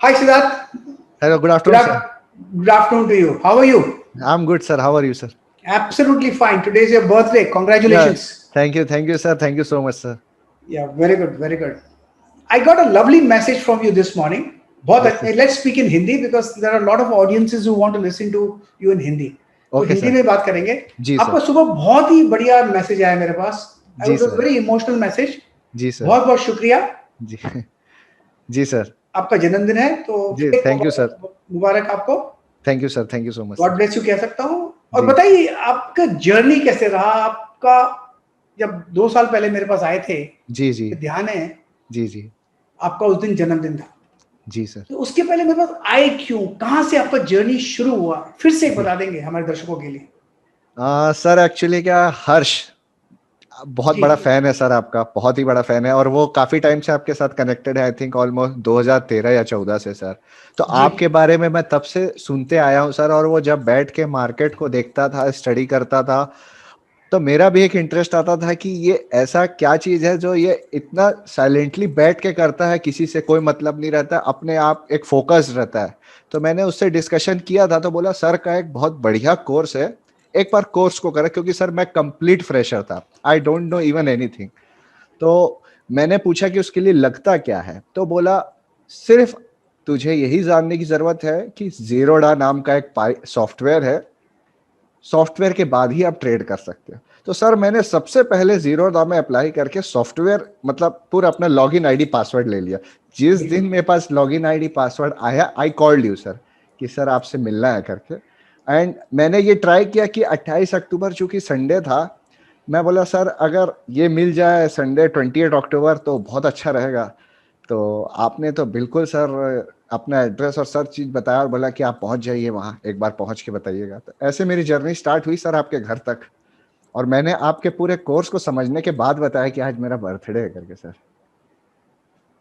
Hi, Siddharth. Hello, good Good, afternoon, sir. good afternoon to you. How are you? I'm good, sir. How are you, sir? Absolutely fine. Today is your birthday. Yeah, Congratulations. thank you, sir. Thank you so much, sir. Yeah, very good, very good. I got a lovely message from you this morning. Yes, sir. Let's speak in Hindi because there are a lot of audiences who want to listen to you in Hindi. तो Okay, Hindi sir. में बात करेंगे. जी, आपका sir. सुबह बहुत ही बढ़िया message आया मेरे पास. आई जी, वाज sir. Very emotional message. जी, sir. बहुत बहुत शुक्रिया. जी, जी, sir. आपका जन्मदिन है तो जी, फिर thank you, sir. मुबारक आपको. Thank you, sir. Thank you so much, God sir. Bless you कह सकता हूँ. और जी, बताइए आपका जर्नी कैसे रहा आपका. जब 2 साल पहले मेरे पास आए थे, जी, जी, ध्यान है जी, जी, आपका उस दिन जन्मदिन था. जी, sir. तो उसके पहले मेरे पास आए क्यों, कहां से आपका जर्नी शुरू हुआ, फिर से एक जी. बता देंगे हमारे दर्शकों के लिए. सर एक्चुअली क्या हर्ष बहुत जी बड़ा फैन है सर आपका, बहुत ही बड़ा फैन है और वो काफी टाइम से आपके साथ कनेक्टेड है. आई थिंक ऑलमोस्ट 2013 या 14 से सर. तो जी आपके बारे में मैं तब से सुनते आया हूँ सर. और वो जब बैठ के मार्केट को देखता था, स्टडी करता था, तो मेरा भी एक इंटरेस्ट आता था कि ये ऐसा क्या चीज है जो ये इतना साइलेंटली बैठ के करता है, किसी से कोई मतलब नहीं रहता, अपने आप एक फोकस रहता है. तो मैंने उससे डिस्कशन किया था तो बोला सर का एक बहुत बढ़िया कोर्स है, एक बार कोर्स को करा. क्योंकि सर मैं कंप्लीट फ्रेशर था, I don't know even anything. तो मैंने पूछा कि उसके लिए लगता क्या है, तो बोला सिर्फ तुझे यही जानने की जरूरत है कि जीरोडा नाम का एक सॉफ्टवेयर है, सॉफ्टवेयर के बाद ही आप ट्रेड कर सकते हो. तो सर मैंने सबसे पहले जीरोडा में अप्लाई करके सॉफ्टवेयर मतलब पूरा अपना लॉगिन आईडी पासवर्ड ले लिया. जिस दिन बिल्कुल. मेरे पास लॉगिन आईडी पासवर्ड आया, आई कॉल्ड यू सर कि सर आपसे मिलना है करके. एंड मैंने ये ट्राई किया कि 28 अक्टूबर चूंकि संडे था, मैं बोला सर अगर ये मिल जाए संडे 28 अक्टूबर तो बहुत अच्छा रहेगा. तो आपने तो बिल्कुल सर अपना एड्रेस और सब चीज बताया और बोला कि आप पहुंच जाइए वहां, एक बार पहुंच के बताइएगा. तो ऐसे मेरी जर्नी स्टार्ट हुई सर आपके घर तक. और मैंने आपके पूरे कोर्स को समझने के बाद बताया कि आज मेरा बर्थडे है करके सर.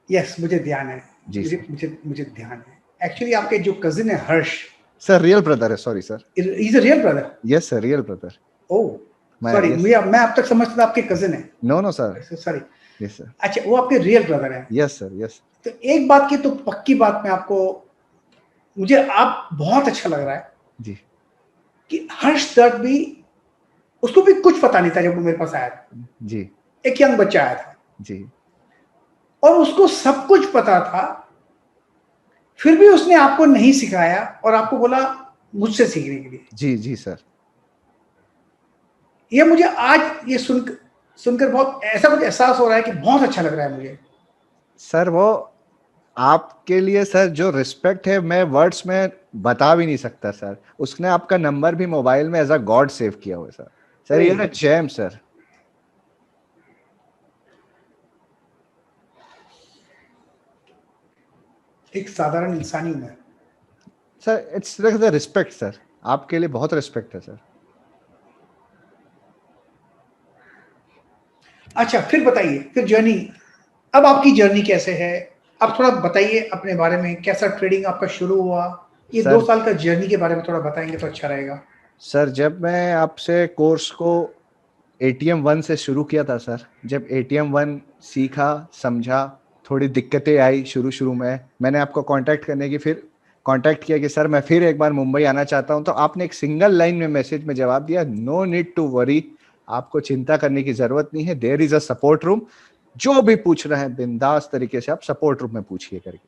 यस, मुझे ध्यान है. जी मुझे सर. मुझे मुझे ध्यान है. एक्चुअली आपके जो कजिन है हर्ष, सर रियल ब्रदर है, sorry sir. Is a real brother. Yes sir, real brother. Oh, मैं सॉरी, यस. मैं अब तक समझता था आपके कजिन है. No no sir. Sorry. Yes sir. अच्छा, वो आपके रियल ब्रदर है. Yes sir. यस. तो एक बात की तो पक्की बात मैं आपको, मुझे आप बहुत अच्छा लग रहा है जी. कि हर्ष दर्द भी, उसको भी कुछ पता नहीं था जब वो मेरे पास आया था. जी. एक यंग बच्चा आया था जी. और उसको सब कुछ पता था, फिर भी उसने आपको नहीं सिखाया और आपको बोला मुझसे सीखने के लिए. जी. जी सर. ये मुझे आज ये सुनकर बहुत ऐसा कुछ एहसास हो रहा है कि बहुत अच्छा लग रहा है मुझे. सर वो आपके लिए सर जो रिस्पेक्ट है मैं वर्ड्स में बता भी नहीं सकता सर. उसने आपका नंबर भी मोबाइल में एज अ गॉड सेव किया हुआ है सर. सर अरे, ये ना जैम सर. एक साधारण इंसानी हूं मैं. Sir it's the respect sir. आपके लिए बहुत रिस्पेक्ट है सर. अच्छा, फिर बताइए, फिर जर्नी, अब आपकी जर्नी कैसे है. आप थोड़ा बताइए अपने बारे में, कैसा ट्रेडिंग आपका शुरू हुआ. ये सर 2 साल का जर्नी के बारे में थोड़ा बताएंगे तो अच्छा रहेगा. सर जब मैं आपसे कोर्स को एटीएम वन से शुरू किया था सर, जब एटीएम वन सीखा समझा, थोड़ी दिक्कतें आई शुरू शुरू में, मैंने आपको कांटेक्ट करने की फिर कांटेक्ट किया कि सर मैं फिर एक बार मुंबई आना चाहता हूं. तो आपने एक सिंगल लाइन में मैसेज में जवाब दिया, नो नीड टू वरी, आपको चिंता करने की जरूरत नहीं है, there is a support room, जो भी पूछ रहे हैं बिंदास तरीके से आप सपोर्ट रूम में पूछिए करके.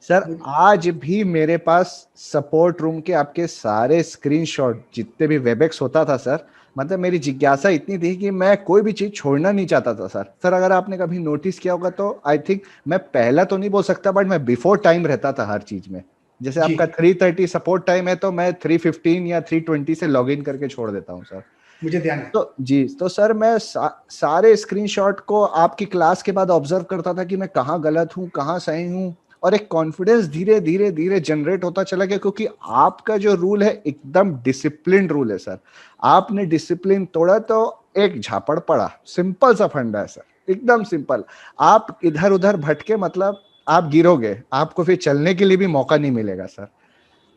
सर आज भी मेरे पास सपोर्ट रूम के आपके सारे स्क्रीनशॉट, जितने भी वेबएक्स होता था सर, मतलब मेरी जिज्ञासा इतनी थी कि मैं कोई भी चीज छोड़ना नहीं चाहता था सर. सर अगर आपने कभी नोटिस किया होगा तो आई थिंक मैं पहला तो नहीं बोल सकता बट मैं बिफोर टाइम रहता था हर चीज में. जैसे जी, आपका 3:30 सपोर्ट टाइम है तो मैं 3:15 या 3:20 से लॉग इन करके छोड़ देता हूँ सर. मुझे ध्यान है. तो जी, तो सर मैं सारे स्क्रीनशॉट को आपकी क्लास के बाद ऑब्जर्व करता था कि मैं कहाँ गलत हूँ, कहाँ सही हूँ. और एक कॉन्फिडेंस धीरे धीरे धीरे जनरेट होता चला गया, क्योंकि आपका जो रूल है एकदम डिसिप्लिन रूल है सर. आपने डिसिप्लिन तोड़ा तो एक झापड़ पड़ा. सिंपल सा फंडा है सर, एकदम सिंपल. आप इधर उधर भटके मतलब आप गिरोगे, आपको फिर चलने के लिए भी मौका नहीं मिलेगा सर.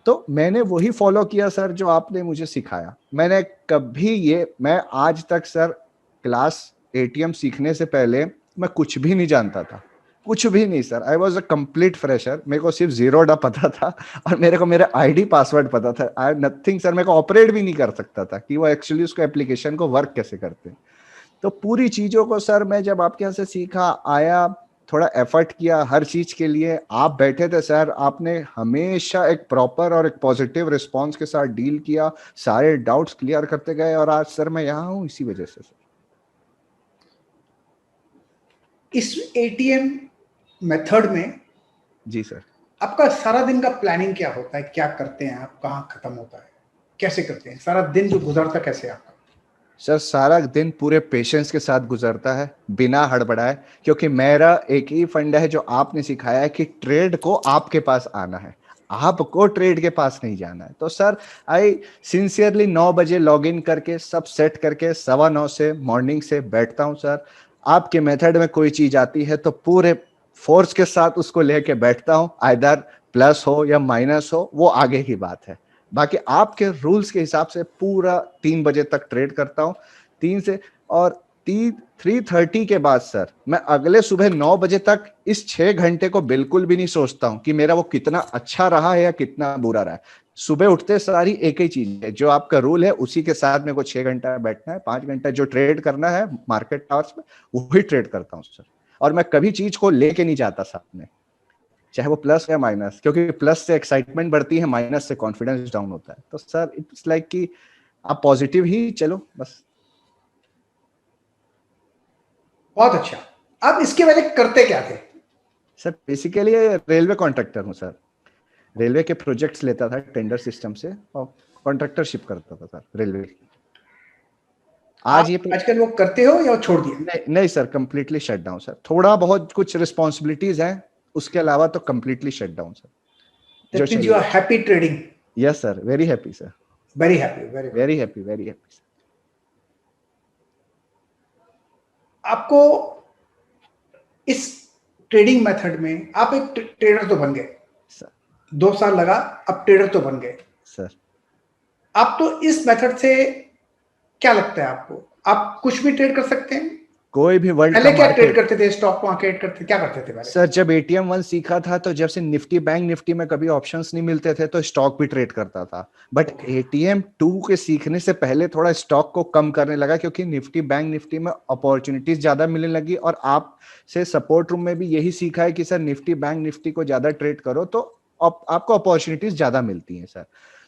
तो मैंने वही फॉलो किया सर जो आपने मुझे सिखाया. मैंने कभी मैं आज तक सर क्लास एटीएम सीखने से पहले मैं कुछ भी नहीं जानता था. कुछ भी नहीं sir, I was a complete fresher, मेरे को सिर्फ जीरोडा पता था और मेरे को मेरा आईडी पासवर्ड पता था, आई नथिंग सर, मेरे को ऑपरेट भी नहीं कर सकता था कि वो एक्चुअली उसको एप्लीकेशन को वर्क कैसे करते हैं। तो पूरी चीजों को सर मैं जब आपके यहाँ से सीखा, आया, थोड़ा एफर्ट किया हर चीज के लिए, आप बैठे थे सर, आपने हमेशा एक प्रॉपर और एक पॉजिटिव रिस्पॉन्स के साथ डील किया, सारे डाउट्स क्लियर करते गए, और आज सर मैं यहाँ हूँ इसी वजह से सर। इस एटीएम मेथड में जी सर। आपका सारा दिन का प्लानिंग क्या होता है, क्या करते हैं आप, कहाँ खत्म होता है, कैसे करते हैं, सारा दिन जो गुजरता कैसे है आपका? सर सारा दिन पूरे पेशेंस के साथ गुजरता है, बिना हड़बड़ाए, क्योंकि मेरा एक ही फंड है जो आपने सिखाया है कि ट्रेड को आपके पास आना है, आपको ट्रेड के पास नहीं जाना है। तो सर आई सिंसियरली 9 बजे लॉग इन करके सब सेट करके 9:15 से मॉर्निंग से बैठता हूँ सर। आपके मेथड में कोई चीज आती है तो पूरे फोर्स के साथ उसको लेके बैठता हूँ, आइदर प्लस हो या माइनस हो वो आगे की बात है। बाकी आपके रूल्स के हिसाब से पूरा 3 बजे तक ट्रेड करता हूँ, 3 से, और 3:30 के बाद सर मैं अगले सुबह 9 बजे तक इस 6 घंटे को बिल्कुल भी नहीं सोचता हूँ कि मेरा वो कितना अच्छा रहा है या कितना बुरा रहा है। सुबह उठते सारी एक ही चीज है, जो आपका रूल है उसी के साथ मेरे को 6 घंटा बैठना है, 5 घंटा जो ट्रेड करना है मार्केट आवर्स में वही ट्रेड करता हूँ सर। और मैं कभी चीज को लेके नहीं जाता साथ में, चाहे वो प्लस या माइनस, क्योंकि प्लस से एक्साइटमेंट बढ़ती है, माइनस से कॉन्फिडेंस डाउन होता है। तो सर इट्स लाइक कि आप पॉजिटिव ही चलो बस। बहुत अच्छा। अब इसके पहले करते क्या थे? सर बेसिकली रेलवे कॉन्ट्रैक्टर हूँ सर, रेलवे के प्रोजेक्ट्स लेता था टेंडर सिस्टम से और कॉन्ट्रैक्टरशिप करता था सर रेलवे। आज ये आजकल वो करते हो या छोड़ दिया? नहीं, नहीं sir, completely shut down sir, थोड़ा बहुत कुछ रिस्पॉन्सिबिलिटीज हैं, उसके अलावा तो completely shut down sir. That means you are happy trading. Yes sir, very happy sir, Very happy, very very happy, very happy sir. आपको इस ट्रेडिंग मेथड में आप एक ट्रेडर तो बन गए सर, 2 साल लगा, अब ट्रेडर तो बन गए सर। आप तो इस मेथड से क्या लगता है आपको, आप कुछ भी ट्रेड कर सकते हैं? कोई भी वर्ल्ड पहले का क्या ट्रेड मार्केट करते थे, स्टॉक मार्केट करते, क्या करते थे पहले? सर जब एटीएम 1 सीखा था तो जब से निफ्टी बैंक निफ्टी में कभी ऑप्शंस नहीं मिलते थे तो स्टॉक भी ट्रेड करता था, बट एटीएम 2 के सीखने से पहले थोड़ा स्टॉक को कम करने लगा, क्योंकि निफ्टी बैंक निफ्टी में अपॉर्चुनिटीज ज्यादा मिलने लगी। और आप से सपोर्ट रूम में भी यही सीखा है कि सर निफ्टी बैंक निफ्टी को ज्यादा ट्रेड करो तो आपको अपॉर्चुनिटीज ज्यादा मिलती हैं सर।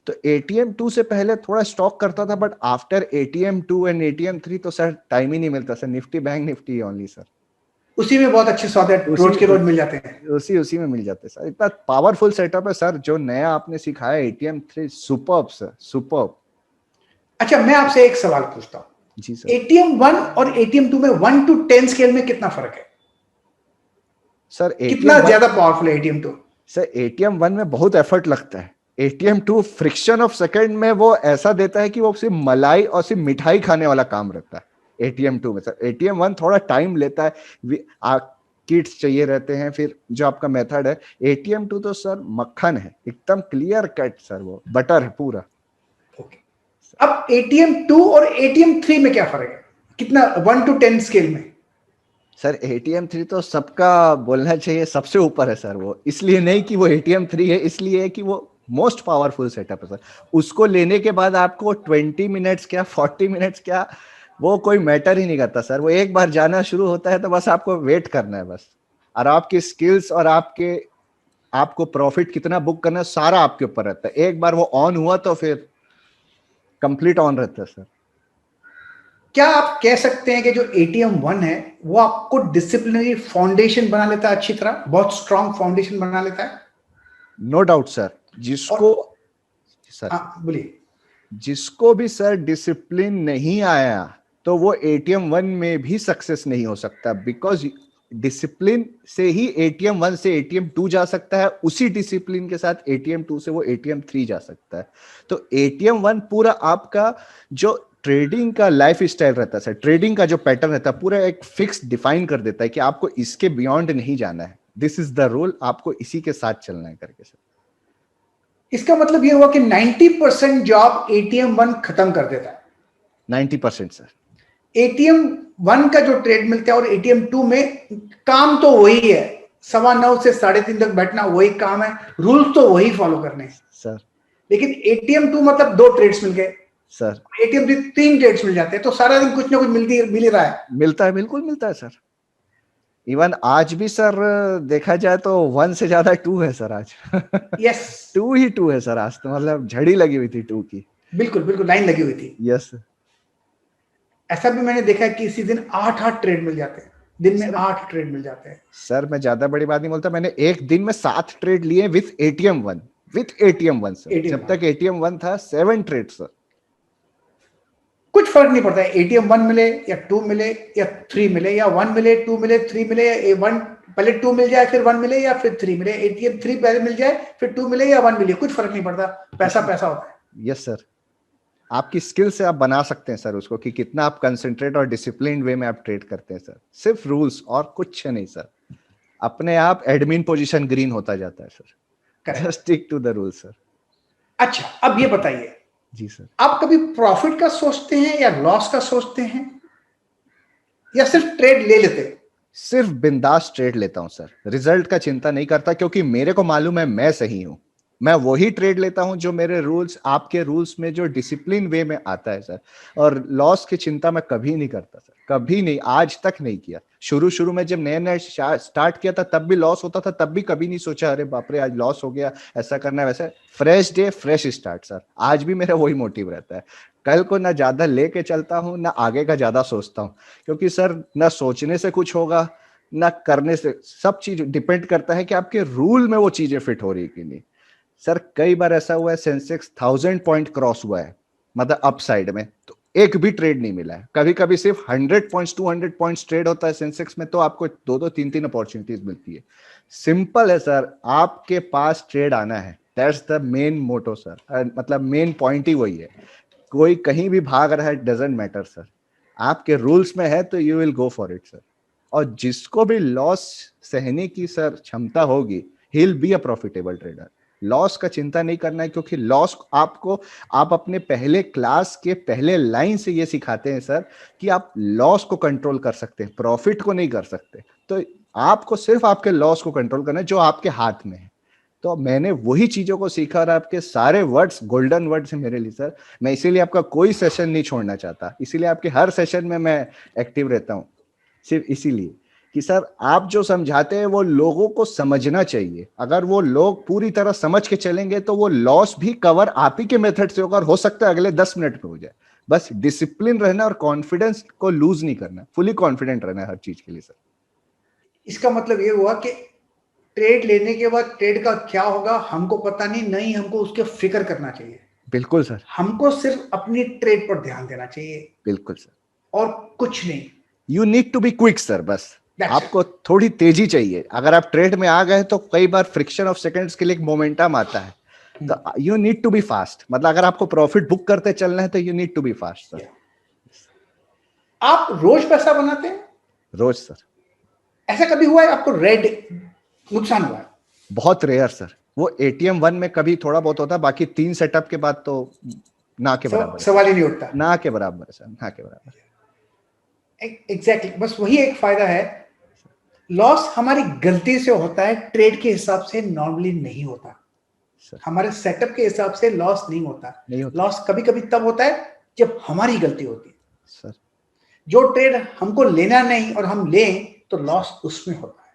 तो एटीएम 2 से पहले थोड़ा स्टॉक करता था, but after ATM 2 and ATM 3 तो सर टाइम ही नहीं मिलता sir, Nifty bank Nifty only sir. उसी में बहुत अच्छे सौदे रोज के रोज मिल जाते हैं, उसी में मिल जाते हैं सर। इतना पावरफुल सेटअप है सर, जो नया आपने सिखाया एटीएम 3, सुपर्ब सर, सुपर्ब। अच्छा मैं आपसे एक सवाल पूछता हूँ, जी सर। एटीएम 1 और एटीएम 2 में 1 to 10 स्केल में कितना फर्क है? सर कितना ज्यादा पावरफुल है एटीएम 2? सर एटीएम 1 में बहुत एफर्ट लगता है, एटीएम 2 फ्रिक्शन ऑफ सेकंड में वो ऐसा देता है कि वो सिर्फ मलाई और सिर्फ मिठाई खाने वाला काम रहता है एटीएम 2 में सर। एटीएम 1 थोड़ा टाइम लेता है, किट्स चाहिए रहते हैं, फिर जो आपका मेथड है। एटीएम 2 तो सर मक्खन है, एकदम क्लियर कट सर, वो बटर है पूरा। ओके, अब एटीएम 2 और एटीएम 3 में क्या फर्क है, कितना 1 to 10 स्केल में? सर एटीएम 3 तो सबका बोलना चाहिए सबसे ऊपर है सर, वो इसलिए नहीं कि वो एटीएम 3 है, इसलिए है कि वो मोस्ट पावरफुल सेटअप है सर। उसको लेने के बाद आपको 20 मिनट्स क्या 40 मिनट्स क्या वो कोई मैटर ही नहीं करता सर, वो एक बार जाना शुरू होता है तो बस आपको वेट करना है बस, और आपकी स्किल्स और आपको प्रॉफिट कितना बुक करना है सारा आपके ऊपर रहता है। एक बार वो ऑन हुआ तो फिर कंप्लीट ऑन रहता है सर। क्या आप कह सकते हैं कि जो एटीएम 1 है वो आपको डिसिप्लिनरी फाउंडेशन बना लेता है, अच्छी तरह बहुत स्ट्रॉन्ग फाउंडेशन बना लेता है? नो डाउट सर, जिसको सर बोलिए। जिसको भी सर डिसिप्लिन नहीं आया तो वो एटीएम 1 में भी सक्सेस नहीं हो सकता, बिकॉज डिसिप्लिन से ही एटीएम 1 से एटीएम 2 जा सकता है, उसी डिसिप्लिन के साथ एटीएम 2 से वो एटीएम 3 जा सकता है। तो एटीएम 1 पूरा आपका जो ट्रेडिंग का लाइफ स्टाइल रहता है सर, ट्रेडिंग का जो पैटर्न रहता है पूरा एक फिक्स डिफाइन कर देता है कि आपको इसके बियॉन्ड नहीं जाना है, दिस इज द रूल, आपको इसी के साथ चलना है करके सर। इसका मतलब ये हुआ कि 90% जॉब एटीएम 1 खत्म कर देता है। 90% सर। एटीएम 1 का जो ट्रेड मिलता है और एटीएम 2 में काम तो वही है, 9:15 से 3:30 तक बैठना वही काम है, रूल्स तो वही फॉलो करने हैं सर। लेकिन एटीएम 2 मतलब 2 ट्रेड्स मिल गए सर, एटीएम 3 ट्रेड्स मिल जाते हैं, तो सारा दिन कुछ ना कुछ मिल ही रहा है। मिलता है, बिल्कुल मिलता है सर। इवन आज भी सर देखा जाए तो 1 से ज्यादा 2 है सर आज। यस 2 ही 2 है सर आज तो, मतलब झड़ी लगी हुई थी 2 की। बिल्कुल बिल्कुल लाइन लगी हुई थी। यस। ऐसा भी मैंने देखा है कि इसी दिन 8 ट्रेड मिल जाते हैं, दिन में सर 8 ट्रेड मिल जाते हैं। सर मैं ज्यादा बड़ी बात नहीं बोलता, मैंने एक दिन में 7 ट्रेड लिए with ATM 1, with ATM 1 sir. ATM जब तक एटीएम 1 था 7 ट्रेड सर। कुछ फर्क नहीं पड़ता है एटीएम 1 मिले या 2 मिले या 3 मिले या 1 मिले 2 मिले 3 मिले या 1 पहले 2 मिल जाए फिर 1 मिले या फिर 3 मिले, एटीएम 3 पहले मिल जाए फिर 2 मिले या 1 मिले, कुछ फर्क नहीं पड़ता, पैसा पैसा होता है। यस सर, आपकी स्किल से आप बना सकते हैं सर उसको कि कितना आप कंसंट्रेट और डिसिप्लिन वे में आप ट्रेड करते हैं सर। सिर्फ रूल्स और कुछ नहीं सर, अपने आप एडमिन पोजीशन ग्रीन होता जाता है sir. Just stick to the rules sir. अच्छा अब ये बताइए, जी सर, आप कभी प्रॉफिट का सोचते हैं या लॉस का सोचते हैं या सिर्फ ट्रेड ले लेते हैं? सिर्फ बिंदास ट्रेड लेता हूं सर, रिजल्ट का चिंता नहीं करता, क्योंकि मेरे को मालूम है मैं सही हूं। मैं वही ट्रेड लेता हूं जो मेरे रूल्स, आपके रूल्स में जो डिसिप्लिन वे में आता है सर। और लॉस की चिंता मैं कभी नहीं करता सर, कभी नहीं, आज तक नहीं किया। शुरू शुरू में जब नए नए स्टार्ट किया था तब भी लॉस होता था, तब भी कभी नहीं सोचा अरे बाप रे आज लॉस हो गया, ऐसा करना है वैसे। Fresh day fresh start sir, आज भी मेरा वही मोटिव रहता है। कल को ना ज्यादा लेके चलता हूँ ना आगे का ज्यादा सोचता हूँ, क्योंकि सर ना सोचने से कुछ होगा ना करने से, सब चीज डिपेंड करता है कि आपके रूल में वो चीजें फिट हो रही है कि नहीं। सर कई बार ऐसा हुआ है सेंसेक्स 1000 पॉइंट क्रॉस हुआ है, मतलब अप साइड में, तो एक भी ट्रेड नहीं मिला है। कभी कभी सिर्फ 100 पॉइंट्स 200 पॉइंट्स ट्रेड होता है सेंसेक्स में, तो आपको 2-2 3-3 अपॉर्चुनिटीज मिलती है। सिंपल है सर, आपके पास ट्रेड आना है, that's the main motto sir, मतलब मेन पॉइंट ही वही है। कोई कहीं भी भाग रहा है डजंट मैटर सर, आपके रूल्स में है तो you will go for it sir. और जिसको भी लॉस सहने की सर क्षमता होगी, he will be a profitable trader. Loss का चिंता नहीं करना है, क्योंकि लॉस आपको, आप अपने पहले क्लास के पहले लाइन से ये सिखाते हैं सर कि आप लॉस को कंट्रोल कर सकते हैं, प्रॉफिट को नहीं कर सकते। तो आपको सिर्फ आपके लॉस को कंट्रोल करना है जो आपके हाथ में है। तो मैंने वही चीजों को सीखा और आपके सारे वर्ड्स गोल्डन वर्ड्स हैं मेरे लिए सर। मैं इसीलिए आपका कोई सेशन नहीं छोड़ना चाहता, इसीलिए आपके हर सेशन में मैं एक्टिव रहता हूँ, सिर्फ इसीलिए कि सर आप जो समझाते हैं वो लोगों को समझना चाहिए। अगर वो लोग पूरी तरह समझ के चलेंगे तो वो लॉस भी कवर आप ही के मेथड से होगा, और हो सकता है अगले 10 मिनट में हो जाए। बस डिसिप्लिन रहना और कॉन्फिडेंस को लूज नहीं करना, फुली कॉन्फिडेंट रहना है हर चीज के लिए सर। इसका मतलब ये हुआ कि ट्रेड लेने के बाद ट्रेड का क्या होगा हमको पता नहीं, नहीं हमको उसके फिक्र करना चाहिए। बिल्कुल सर, हमको सिर्फ अपनी ट्रेड पर ध्यान देना चाहिए बिल्कुल सर। और कुछ नहीं। You need to be quick sir, बस That's आपको थोड़ी तेजी चाहिए। अगर आप ट्रेड में आ गए तो कई बार फ्रिक्शन ऑफ सेकंड्स के लिए एक मोमेंटम आता है, तो you need to be fast. मतलब अगर आपको प्रॉफिट बुक करते चलना है तो you need to be fast sir. आप रोज पैसा बनाते हैं? रोज सर। ऐसा कभी हुआ है आपको रेड नुकसान हुआ है? बहुत रेयर सर, वो एटीएम 1 में कभी थोड़ा बहुत होता है, बाकी 3 सेटअप के बाद तो ना के बराबर है सवाल सर। ही नहीं उठता। ना के बराबर है सर, ना के बराबर। एग्जैक्टली बस वही एक फायदा है, लॉस हमारी गलती से होता है, ट्रेड के हिसाब से नॉर्मली नहीं होता सर। हमारे सेटअप के हिसाब से लॉस नहीं होता। नहीं होता लॉस कभी कभी तब होता है जब हमारी गलती होती है सर। जो ट्रेड हमको लेना नहीं और हम लें तो लॉस उसमें होता है।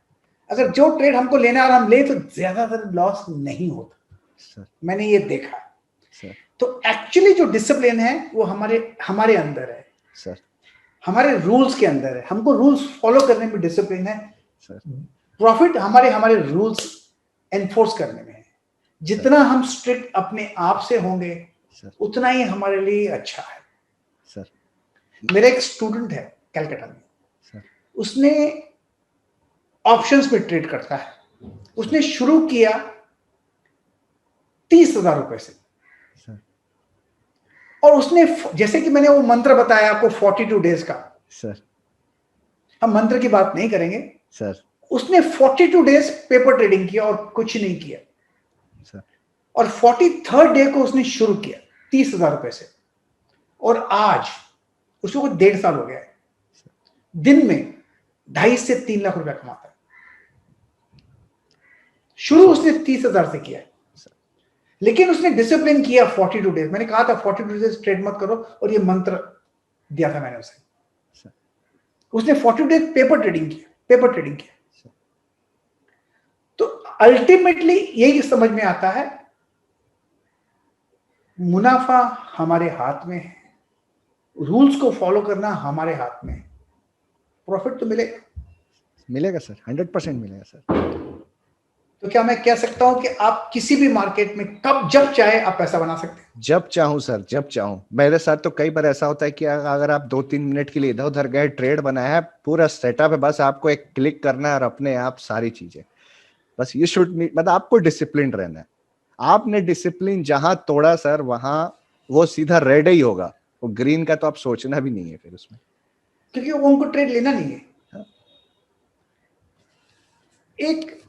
अगर जो ट्रेड हमको लेना और हम लें तो ज्यादातर लॉस नहीं होता सर। मैंने ये देखा सर। तो एक्चुअली जो डिसिप्लिन है वो हमारे हमारे अंदर है सर। हमारे रूल्स के अंदर है। हमको रूल्स फॉलो करने में डिसिप्लिन है सर। प्रॉफिट हमारे हमारे रूल्स एनफोर्स करने में है। जितना हम स्ट्रिक्ट अपने आप से होंगे सर। उतना ही हमारे लिए अच्छा है। सर। मेरा एक स्टूडेंट है कलकत्ता में, सर। उसने ऑप्शंस में ट्रेड करता है। उसने शुरू किया 30,000 रुपए से सर। और उसने जैसे कि मैंने वो मंत्र बताया आपको 42 डेज का, सर। हम मंत्र की बात नहीं करेंगे सर। उसने 42 डेज पेपर ट्रेडिंग किया और कुछ नहीं किया सर। और 43rd डे को उसने शुरू किया 30,000 रुपए से और आज उसको कुछ 1.5 साल हो गया है। दिन में 2.5 से 3 लाख रुपया कमाता है। शुरू उसने 30,000 से किया है, लेकिन उसने डिसिप्लिन किया 42 डेज। मैंने कहा था 42 डेज ट्रेड मत करो, और ये मंत्र दिया था मैंने उसे। उसने 42 डेज पेपर ट्रेडिंग किया। तो अल्टीमेटली यही समझ में आता है, मुनाफा हमारे हाथ में है, रूल्स को फॉलो करना हमारे हाथ में है, प्रॉफिट तो मिलेगा सर, 100% मिलेगा सर। तो क्या मैं कह सकता हूं कि आप किसी भी मार्केट में कब जब चाहे आप पैसा बना सकते हैं? जब चाहूं सर, जब चाहूं। मेरे साथ तो कई बार ऐसा होता है कि अगर आप 2-3 मिनट के लिए इधर उधर गए, ट्रेड बनाया है, पूरा सेटअप है, बस आपको एक क्लिक करना है और अपने आप सारी चीजें। बस यू शुड, मतलब आपको डिसिप्लिन रहना है। आपने डिसिप्लिन जहां तोड़ा सर, वहां वो सीधा रेड ही होगा, वो ग्रीन का तो आप सोचना भी नहीं है फिर उसमें, क्योंकि वो उनको ट्रेड लेना नहीं है। हाँ। एक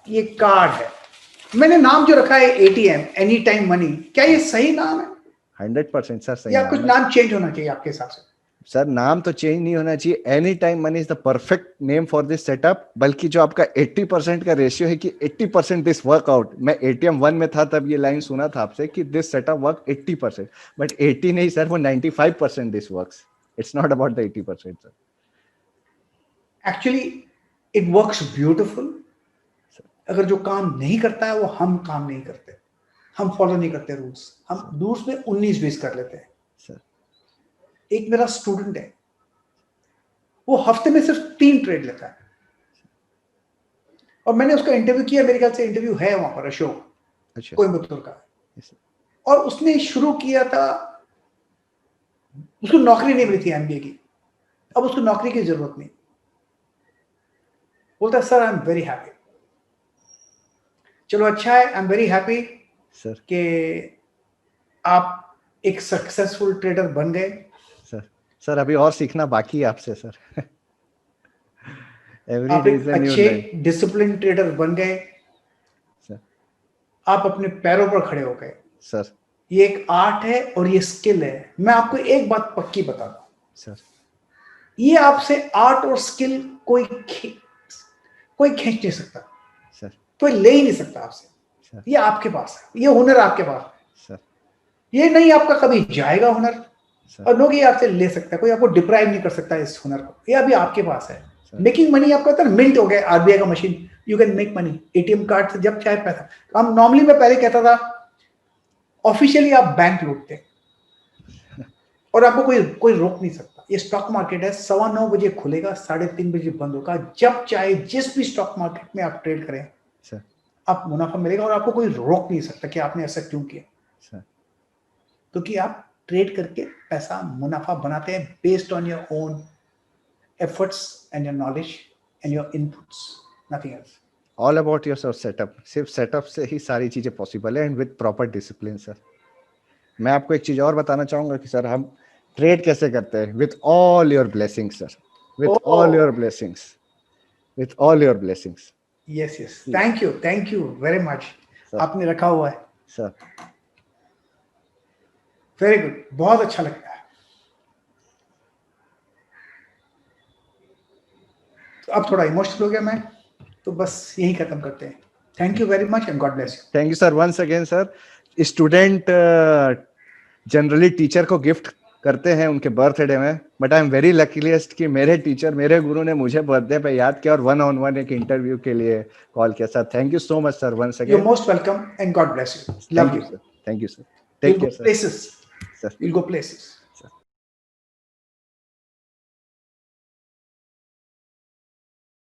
ये कार्ड है, मैंने नाम जो रखा है एटीएम, एनी टाइम मनी, क्या ये सही नाम है? 100% सर सही या नाम कुछ है नाम चेंज होना चाहिए आपके हिसाब से? सर। नाम तो चेंज नहीं होना चाहिए, any time money is the perfect name for this setup. बल्कि जो आपका 80% का रेशियो है कि 80% दिस वर्कआउट, मैं एटीएम 1 में था तब ये लाइन सुना था आपसे कि दिस सेटअप वर्क 80%, बट 80 नहीं सर, वो 95% this works. It's not about the 80% sir. Actually it works beautiful. अगर जो काम नहीं करता है वो हम काम नहीं करते, हम फॉलो नहीं करते रूल्स, हम रूल्स में 19-20 कर लेते हैं सर। एक मेरा स्टूडेंट है, वो हफ्ते में सिर्फ 3 ट्रेड लेता है, और मैंने उसका इंटरव्यू किया, मेरे ख्याल से इंटरव्यू है वहां पर अशोक, अच्छा कोयम्बतूर का। और उसने शुरू किया था, उसको नौकरी नहीं मिली थी एमबीए की, अब उसको नौकरी की जरूरत नहीं। बोलता है sir I am very happy. चलो अच्छा है, आई एम वेरी हैप्पी सर। कि आप एक सक्सेसफुल ट्रेडर बन गए। सर अभी और सीखना बाकी है आपसे सर। एवरी आप डे एक इज अ न्यू अच्छे लर्न डिसिप्लिन ट्रेडर बन गए, सर। आप अपने पैरों पर खड़े हो गए। सर। ये एक आर्ट है और ये स्किल है। मैं आपको एक बात पक्की बता दूं, सर। ये आपसे आर्ट और स्किल कोई खींच नहीं सकता, सर। कोई ले ही नहीं सकता आपसे। सर। ये आपके पास है, ये हुनर आपके पास है। सर। ये नहीं आपका कभी जाएगा हुनर, सर। और लोग ये आपसे ले सकता है, कोई आपको डिप्राइव नहीं कर सकता इस हुनर को। ये अभी आपके पास है। सर। मेकिंग मनी आपका होता है, मिंट हो गया आरबीआई का machine, you can make money ATM card से जब चाहे पैसा। हम नॉर्मली, मैं पहले कहता था ऑफिशियली आप बैंक लूटते और आपको कोई रोक नहीं सकता। ये स्टॉक मार्केट है, 9:15 बजे खुलेगा, 3:30 बजे बंद होगा। जब चाहे जिस भी स्टॉक मार्केट में आप ट्रेड करें, सर। आप मुनाफा मिलेगा, और आपको कोई रोक नहीं सकता कि आपने ऐसा क्यों किया। सर। क्योंकि आप ट्रेड करके पैसा मुनाफा बनाते हैं based on your own efforts and your knowledge and your inputs, nothing else. All about your setup. सिर्फ सेटअप से ही सारी चीजें पॉसिबल है, and with proper discipline sir. मैं आपको एक चीज और बताना चाहूंगा कि सर हम ट्रेड कैसे करते हैं, with all your blessings sir, with all your blessings, with all your blessings. Yes yes, thank you very much. आपने रखा हुआ है सर। वेरी गुड, बहुत अच्छा लगता है। तो अब थोड़ा इमोशनल हो गया मैं, तो बस यही खत्म करते हैं। Thank you very much and God bless you. Thank you sir once again sir. Student generally teacher को गिफ्ट करते हैं उनके बर्थडे में, but I am very luckiest कि मेरे टीचर, मेरे गुरु ने मुझे बर्थडे पे याद किया और 1-on-1 एक इंटरव्यू के लिए कॉल किया सर। Thank you so much sir once again. You most welcome and God bless you. Love you sir. Thank you sir. Take care sir. places, you'll go places.